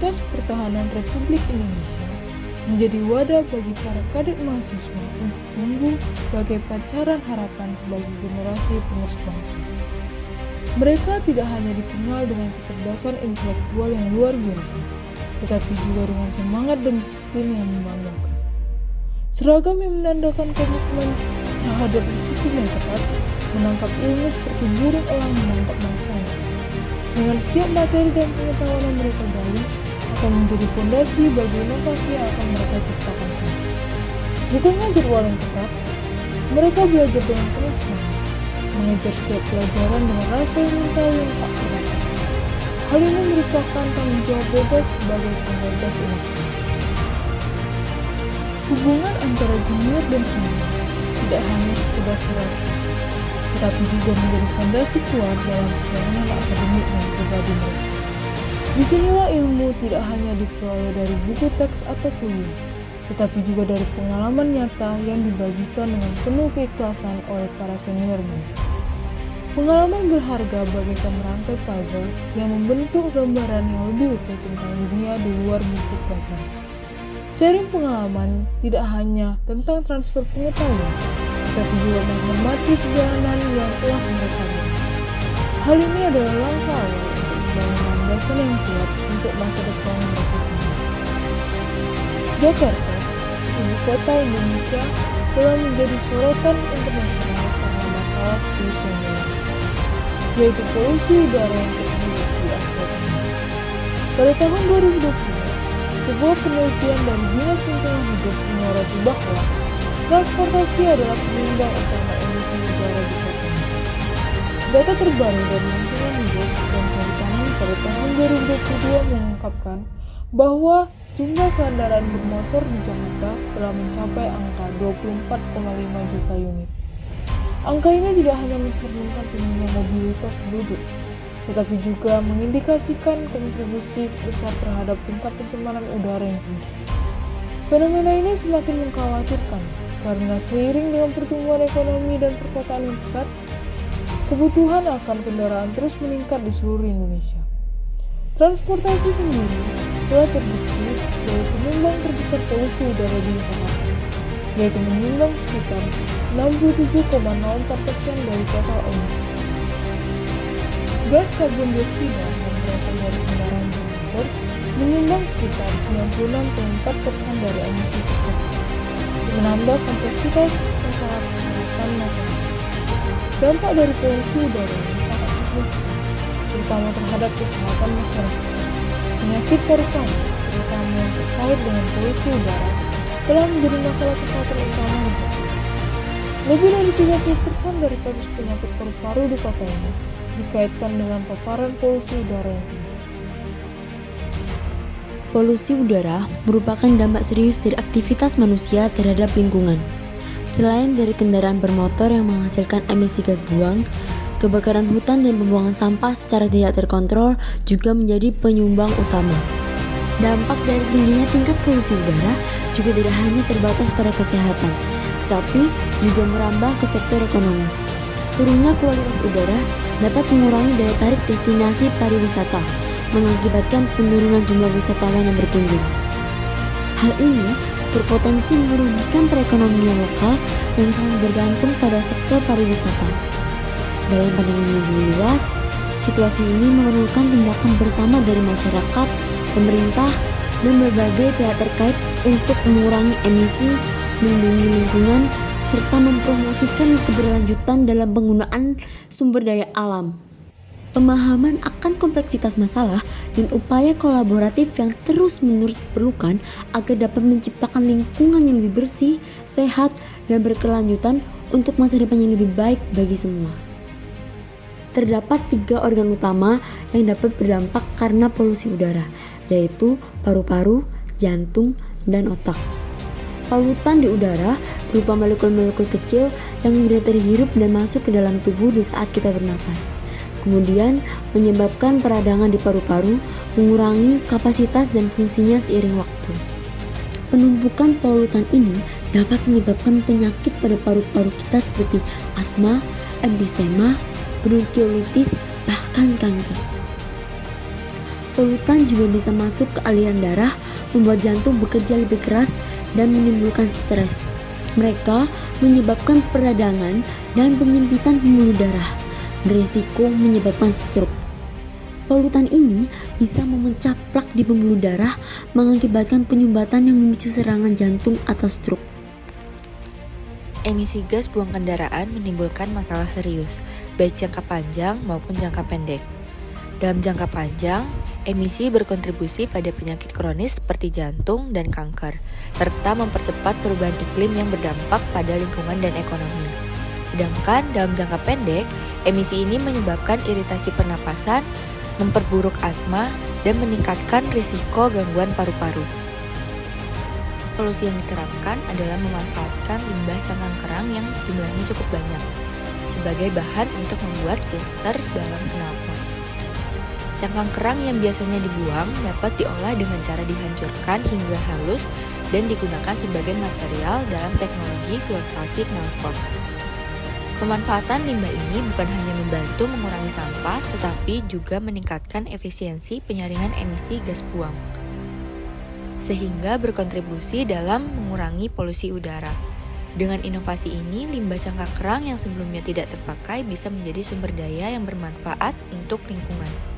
Universitas Pertahanan Republik Indonesia menjadi wadah bagi para kadet mahasiswa untuk tumbuh sebagai pancaran harapan sebagai generasi penerus bangsa. Mereka tidak hanya dikenal dengan kecerdasan intelektual yang luar biasa, tetapi juga dengan semangat dan disiplin yang membanggakan. Seragam yang menandakan komitmen terhadap disiplin yang ketat, menangkap ilmu seperti burung elang menangkap mangsanya. Dengan setiap materi dan pengetahuan yang mereka gali, akan menjadi fondasi bagi inovasi yang akan mereka ciptakan kelak. Di tengah jadwal yang ketat, mereka belajar dengan penuh semangat, mengejar setiap pelajaran dengan rasa ingin tahu yang tak pernah. Hal ini merupakan tanggung jawab bebas sebagai penggagas inovasi. Hubungan antara junior dan senior tidak hanya sekedar hierarki, tetapi juga menjadi fondasi kuat dalam perjalanan akademik dan pribadi mereka. Disinilah ilmu tidak hanya diperoleh dari buku teks atau kuliah, tetapi juga dari pengalaman nyata yang dibagikan dengan penuh keikhlasan oleh para senior mereka. Pengalaman berharga bagaikan merangkai puzzle yang membentuk gambaran yang lebih utuh tentang dunia di luar buku pelajaran. Sharing pengalaman tidak hanya tentang transfer pengetahuan, tetapi juga menghormati perjalanan yang telah mereka lalui. Hal ini adalah langkah awal untuk membangun landasan yang kuat untuk masa depan mereka sendiri. Jakarta, ibu kota Indonesia, telah menjadi sorotan internasional karena masalah serius yang lain, yaitu polusi udara yang terjadi di Asia Tenggara. Pada tahun 2020, sebuah penelitian dari Dinas Lingkungan Hidup menyoroti bahwa transportasi adalah penyumbang utama emisi udara di kota ini. Data terbaru dari Lingkungan Hidup dan Kehutanan pada tahun 2022 mengungkapkan bahwa jumlah kendaraan bermotor di Jakarta telah mencapai angka 24,5 juta unit. Angka ini tidak hanya mencerminkan tingginya mobilitas penduduk, tetapi juga mengindikasikan kontribusi besar terhadap tingkat pencemaran udara yang tinggi. Fenomena ini semakin mengkhawatirkan karena seiring dengan pertumbuhan ekonomi dan perkotaan yang pesat, kebutuhan akan kendaraan terus meningkat di seluruh Indonesia. Transportasi sendiri telah terbukti sebagai penyumbang terbesar polusi udara di Jakarta, yaitu menyumbang sekitar 67,04% dari total emisi. Gas karbon dioksida yang berasal dari kendaraan bermotor menyumbang sekitar 96,4% dari emisi tersebut, menambah kompleksitas masalah kesehatan masyarakat. Dampak dari polusi udara yang sangat signifikan, terutama terhadap kesehatan masyarakat. Penyakit paru-paru, terutama yang terkait dengan polusi udara, telah menjadi masalah kesehatan utama di Jakarta. Lebih dari 30% dari kasus penyakit paru-paru di kota ini dikaitkan dengan paparan polusi udara yang tinggi. Polusi udara merupakan dampak serius dari aktivitas manusia terhadap lingkungan. Selain dari kendaraan bermotor yang menghasilkan emisi gas buang, kebakaran hutan dan pembuangan sampah secara tidak terkontrol juga menjadi penyumbang utama. Dampak dari tingginya tingkat polusi udara juga tidak hanya terbatas pada kesehatan, tetapi juga merambah ke sektor ekonomi. Turunnya kualitas udara dapat mengurangi daya tarik destinasi pariwisata, mengakibatkan penurunan jumlah wisatawan yang berkunjung. Hal ini berpotensi merugikan perekonomian lokal yang sangat bergantung pada sektor pariwisata. Dalam pandangan yang lebih luas, situasi ini memerlukan tindakan bersama dari masyarakat, pemerintah, dan berbagai pihak terkait untuk mengurangi emisi, melindungi lingkungan, serta mempromosikan keberlanjutan dalam penggunaan sumber daya alam. Pemahaman akan kompleksitas masalah dan upaya kolaboratif yang terus-menerus diperlukan agar dapat menciptakan lingkungan yang lebih bersih, sehat, dan berkelanjutan untuk masa depan yang lebih baik bagi semua. Terdapat 3 organ utama yang dapat berdampak karena polusi udara, yaitu paru-paru, jantung, dan otak. Polutan di udara berupa molekul-molekul kecil yang mudah terhirup dan masuk ke dalam tubuh di saat kita bernafas. Kemudian menyebabkan peradangan di paru-paru, mengurangi kapasitas dan fungsinya seiring waktu. Penumpukan polutan ini dapat menyebabkan penyakit pada paru-paru kita seperti asma, emfisema, bronkiolitis, bahkan kanker. Polutan juga bisa masuk ke aliran darah, membuat jantung bekerja lebih keras dan menimbulkan stres. Mereka menyebabkan peradangan dan penyempitan pembuluh darah, beresiko menyebabkan stroke. Polutan ini bisa memecah plak di pembuluh darah, mengakibatkan penyumbatan yang memicu serangan jantung atau stroke. Emisi gas buang kendaraan menimbulkan masalah serius, baik jangka panjang maupun jangka pendek. Dalam jangka panjang, emisi berkontribusi pada penyakit kronis seperti jantung dan kanker, serta mempercepat perubahan iklim yang berdampak pada lingkungan dan ekonomi. Sedangkan dalam jangka pendek, emisi ini menyebabkan iritasi pernapasan, memperburuk asma, dan meningkatkan risiko gangguan paru-paru. Solusi yang diterapkan adalah memanfaatkan limbah cangkang kerang yang jumlahnya cukup banyak sebagai bahan untuk membuat filter dalam knalpot. Cangkang kerang yang biasanya dibuang dapat diolah dengan cara dihancurkan hingga halus dan digunakan sebagai material dalam teknologi filtrasi knalpot. Pemanfaatan limbah ini bukan hanya membantu mengurangi sampah, tetapi juga meningkatkan efisiensi penyaringan emisi gas buang, sehingga berkontribusi dalam mengurangi polusi udara. Dengan inovasi ini, limbah cangkang kerang yang sebelumnya tidak terpakai bisa menjadi sumber daya yang bermanfaat untuk lingkungan.